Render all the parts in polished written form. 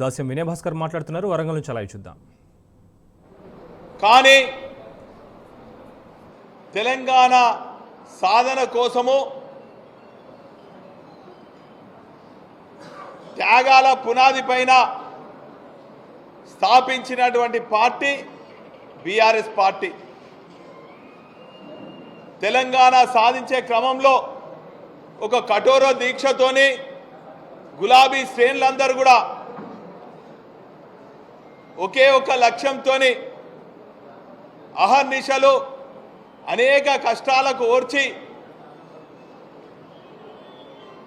దాస్యం వినయ్ భాస్కర్ మాట్లాడుతున్నారు. వరంగల్ నుంచి అలా చూద్దాం. కానీ తెలంగాణ సాధన కోసము త్యాగాల పునాది పైన స్థాపించినటువంటి పార్టీ బీఆర్ఎస్ పార్టీ. తెలంగాణ సాధించే క్రమంలో ఒక కఠోర దీక్షతోని గులాబీ శ్రేణులందరూ కూడా ఒకే ఒక లక్ష్యంతోని అహర్నిశలు అనేక కష్టాలకు ఓర్చి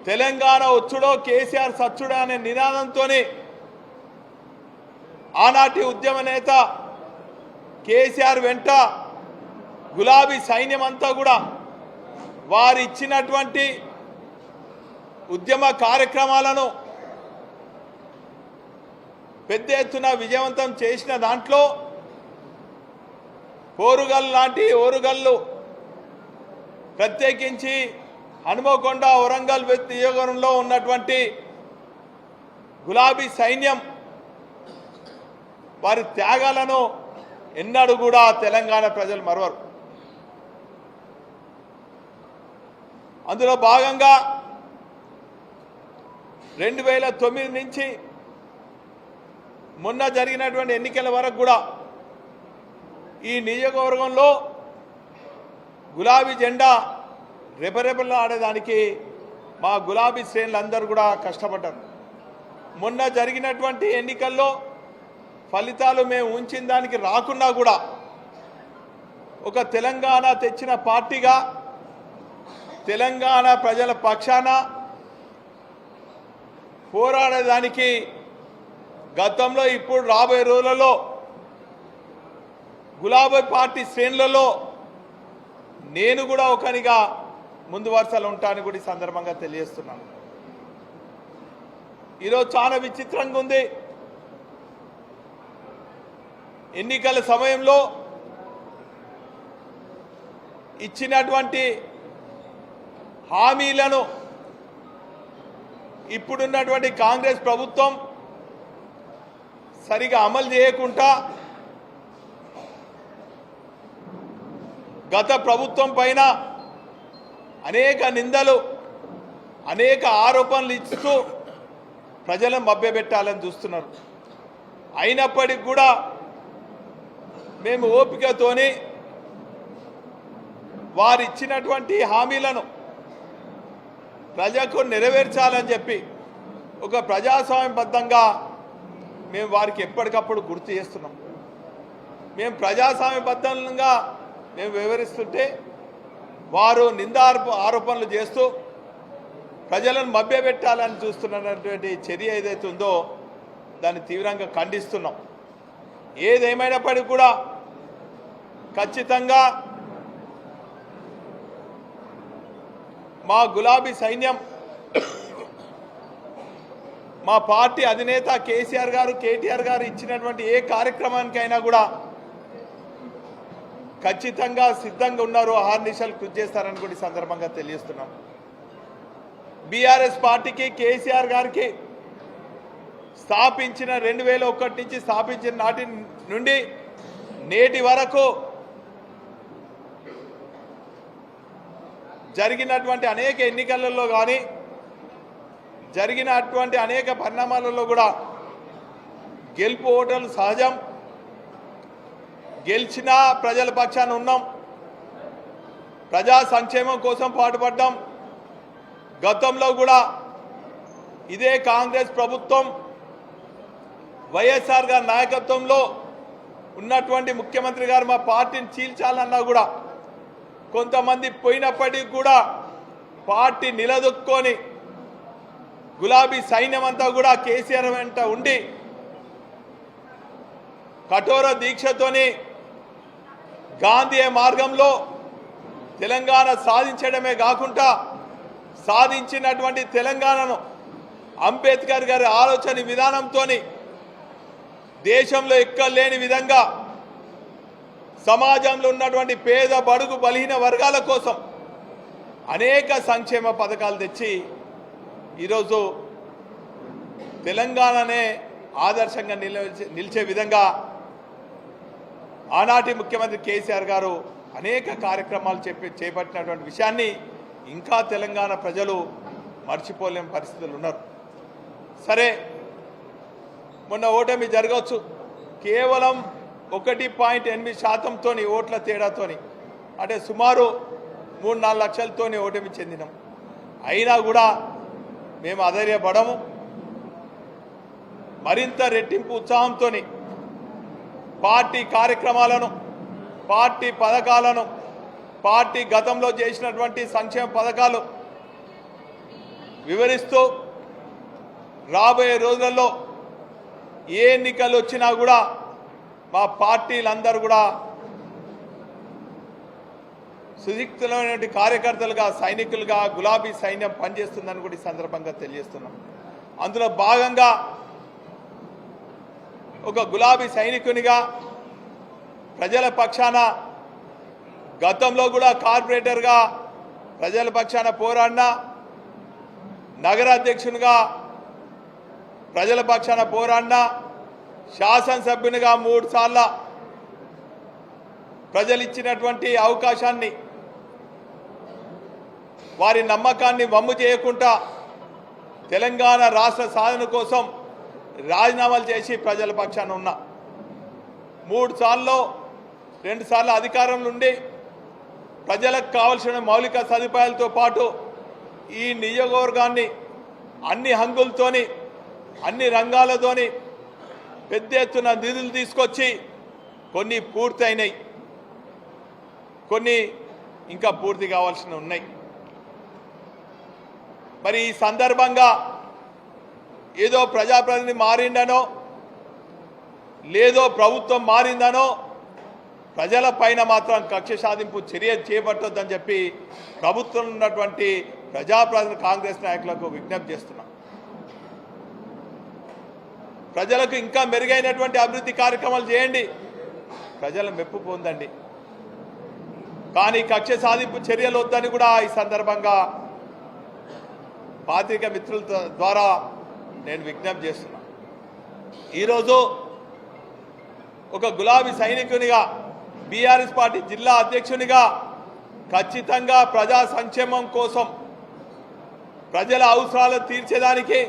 తెలంగాణ వచ్చుడో కేసీఆర్ సచ్చుడో అనే నినాదంతో ఆనాటి ఉద్యమ నేత కేసీఆర్ వెంట గులాబీ సైన్యం అంతా కూడా వారు ఇచ్చినటువంటి ఉద్యమ కార్యక్రమాలను పెద్ద ఎత్తున విజయవంతం చేసిన దాంట్లో పోరుగల్ లాంటి ఓరుగల్లు ప్రత్యేకించి హనుమకొండ వరంగల్ నియోజకవర్గంలో ఉన్నటువంటి గులాబీ సైన్యం వారి త్యాగాలను ఎన్నడూ కూడా తెలంగాణ ప్రజలు మరవరు. అందులో భాగంగా 2009 నుంచి మొన్న జరిగినటువంటి ఎన్నికల వరకు కూడా ఈ నియోజకవర్గంలో గులాబీ జెండా రెపరెపలు ఆడేదానికి మా గులాబీ శ్రేణులందరూ కూడా కష్టపడ్డారు. మొన్న జరిగినటువంటి ఎన్నికల్లో ఫలితాలు మేము ఉంచిన దానికి రాకున్నా కూడా ఒక తెలంగాణ తెచ్చిన పార్టీగా తెలంగాణ ప్రజల పక్షాన పోరాడేదానికి గతంలో ఇప్పుడు రాబోయే రోజులలో గులాబీ పార్టీ శ్రేణులలో నేను కూడా ఒకనిగా ముందు వరుసలో ఉంటానని కూడా ఈ సందర్భంగా తెలియజేస్తున్నాను. ఈరోజు చాలా విచిత్రంగా ఉంది. ఎన్నికల సమయంలో ఇచ్చినటువంటి హామీలను ఇప్పుడున్నటువంటి కాంగ్రెస్ ప్రభుత్వం సరిగా అమలు చేయకుండా గత ప్రభుత్వం పైన అనేక నిందలు అనేక ఆరోపణలు ఇస్తూ ప్రజలను మభ్యపెట్టాలని చూస్తున్నారు. అయినప్పటికీ కూడా మేము ఓపికతోని వారు ఇచ్చినటువంటి హామీలను ప్రజలకు నెరవేర్చాలని చెప్పి ఒక ప్రజాస్వామ్యబద్ధంగా మేము వారికి ఎప్పటికప్పుడు గుర్తు చేస్తున్నాం. మేము ప్రజాస్వామ్యబద్ధంగా మేము వివరిస్తుంటే వారు ఆరోపణలు చేస్తూ ప్రజలను మభ్యపెట్టాలని చూస్తున్నటువంటి చర్య ఏదైతే ఉందో దాన్ని తీవ్రంగా ఖండిస్తున్నాం. ఏదేమైనప్పటికీ కూడా ఖచ్చితంగా మా గులాబీ సైన్యం మా పార్టీ అధినేత కేసీఆర్ గారు కేటీఆర్ గారు ఇచ్చినటువంటి ఏ కార్యక్రమానికైనా కూడా ఖచ్చితంగా సిద్ధంగా ఉన్నారు. అహర్నిశలు కృషి చేస్తారని కూడా ఈ సందర్భంగా తెలియజేస్తున్నాం. బీఆర్ఎస్ పార్టీకి కేసీఆర్ గారికి స్థాపించిన 2001 నుంచి స్థాపించిన నాటి నుండి నేటి వరకు జరిగినటువంటి అనేక ఎన్నికలలో కానీ జరిగినటువంటి అనేక పరిణామాలలో కూడా గెలుపు ఓటర్లు సహజం. గెలిచినా ప్రజల పక్షాన ఉన్నాం. ప్రజా సంక్షేమం కోసం పాటుపడ్డాం. గతంలో కూడా ఇదే కాంగ్రెస్ ప్రభుత్వం వైఎస్ఆర్ గారి నాయకత్వంలో ఉన్నటువంటి ముఖ్యమంత్రి గారు మా పార్టీని చీల్చాలన్నా కూడా కొంతమంది పోయినప్పటికీ కూడా పార్టీ నిలదొక్కుని గులాబీ సైన్యం అంతా కూడా కేసీఆర్ వెంట ఉండి కఠోర దీక్షతోని గాంధీ మార్గంలో తెలంగాణ సాధించడమే కాకుండా సాధించినటువంటి తెలంగాణను అంబేద్కర్ గారి ఆలోచన విధానంతో దేశంలో ఎక్కలేని విధంగా సమాజంలో ఉన్నటువంటి పేద బడుగు బలహీన వర్గాల కోసం అనేక సంక్షేమ పథకాలు తెచ్చి ఈరోజు తెలంగాణనే ఆదర్శంగా నిలిచే విధంగా ఆనాటి ముఖ్యమంత్రి కేసీఆర్ గారు అనేక కార్యక్రమాలు చేపట్టినటువంటి విషయాన్ని ఇంకా తెలంగాణ ప్రజలు మర్చిపోలేని పరిస్థితులు ఉన్నారు. సరే, మొన్న ఓటమి జరగవచ్చు, కేవలం 1.8% ఓట్ల తేడాతోని, అంటే సుమారు 3-4 లక్షలతోని ఓటమి చెందినాం. అయినా కూడా మేము అధైర్యపడము. మరింత రెట్టింపు ఉత్సాహంతో పార్టీ కార్యక్రమాలను, పార్టీ పథకాలను, పార్టీ గతంలో చేసినటువంటి సంక్షేమ పథకాలు వివరిస్తూ రాబోయే రోజులలో ఏ ఎన్నికలు వచ్చినా కూడా మా పార్టీలందరూ కూడా సుశిక్షితులైనటువంటి కార్యకర్తలుగా, సైనికులుగా గులాబీ సైన్యం పనిచేస్తుందని కూడా ఈ సందర్భంగా తెలియజేస్తున్నాం. అందులో భాగంగా ఒక గులాబీ సైనికునిగా ప్రజల పక్షాన గతంలో కూడా కార్పొరేటర్గా ప్రజల పక్షాన పోరాడినా, నగర అధ్యక్షునిగా ప్రజల పక్షాన పోరాడినా, శాసనసభ్యునిగా 3 సార్లు ప్రజలు ఇచ్చినటువంటి అవకాశాన్ని, వారి నమ్మకాన్ని వమ్ము చేయకుండా తెలంగాణ రాష్ట్ర సాధన కోసం రాజీనామాలు చేసి ప్రజల పక్షాన ఉన్నా. 3 సార్లు 2 సార్లు అధికారంలో ఉండి ప్రజలకు కావలసిన మౌలిక సదుపాయాలతో పాటు ఈ నియోజకవర్గాన్ని అన్ని హంగులతోని, అన్ని రంగాలతోని పెద్ద ఎత్తున నిధులు తీసుకొచ్చి కొన్ని పూర్తయినాయి, కొన్ని ఇంకా పూర్తి కావాల్సినవి ఉన్నాయి. మరి ఈ సందర్భంగా ఏదో ప్రజాప్రతినిధి మారిందనో, లేదో ప్రభుత్వం మారిందనో ప్రజల పైన మాత్రం కక్ష సాధింపు చర్య చేపట్టొద్దని చెప్పి ప్రభుత్వం ఉన్నటువంటి ప్రజాప్రతినిధి కాంగ్రెస్ నాయకులకు విజ్ఞప్తి చేస్తున్నాం. ప్రజలకు ఇంకా మెరుగైనటువంటి అభివృద్ధి కార్యక్రమాలు చేయండి, ప్రజల మెప్పు పొందండి. కానీ కక్ష సాధింపు చర్యలు వద్దని కూడా ఈ సందర్భంగా పాత్రిక మిత్రుల ద్వారా నేను విజ్ఞప్తి చేస్తున్నా. ఈరోజు ఒక గులాబీ సైనికునిగా, బీఆర్ఎస్ పార్టీ జిల్లా అధ్యక్షునిగా ఖచ్చితంగా ప్రజా సంక్షేమం కోసం, ప్రజల అవసరాలు తీర్చేదానికి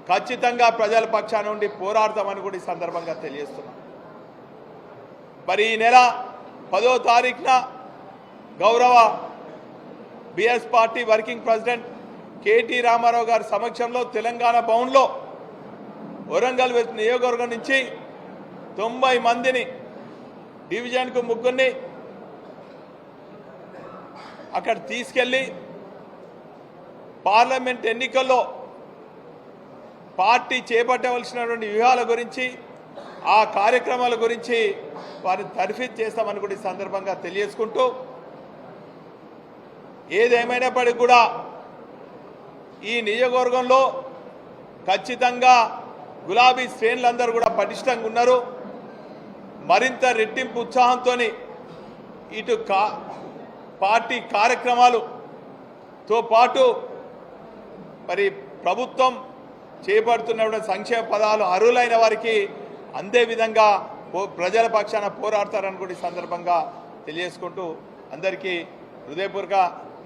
ఖచ్చితంగా ప్రజల పక్షాన నుండి పోరాడతామని కూడా ఈ సందర్భంగా తెలియజేస్తున్నాం. మరి ఈ నెల 10వ తారీఖున గౌరవ BRS party working president KT Rama Rao గారి సమక్షంలో తెలంగాణ భవన్లో వరంగల్ వెస్ట్ నియోజకవర్గం నుంచి 90 మందిని, డివిజన్కు 3 అక్కడ తీసుకెళ్ళి పార్లమెంట్ ఎన్నికల్లో పార్టీ చేపట్టవలసినటువంటి వ్యూహాల గురించి, ఆ కార్యక్రమాల గురించి వారిని తర్ఫీదు చేస్తామని కూడా ఈ సందర్భంగా తెలియజేసుకుంటూ, ఏదేమైనప్పటికీ కూడా ఈ నియోజకవర్గంలో ఖచ్చితంగా గులాబీ శ్రేణులందరూ కూడా పటిష్టంగా ఉన్నారు. మరింత రెట్టింపు ఉత్సాహంతో ఇటు పార్టీ కార్యక్రమాలతో పాటు మరి ప్రభుత్వం చేపడుతున్నటువంటి సంక్షేమ పదాలు అర్హులైన వారికి అందే విధంగా ప్రజల పక్షాన పోరాడతారని కూడా ఈ సందర్భంగా తెలియజేసుకుంటూ అందరికీ హృదయపూర్వక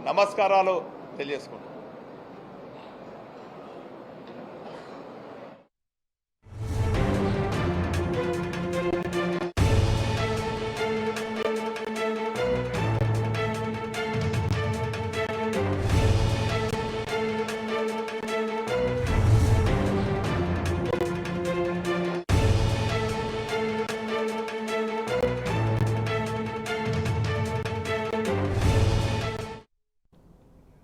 నమస్కారాలు తెలియజేసుకుంటాం.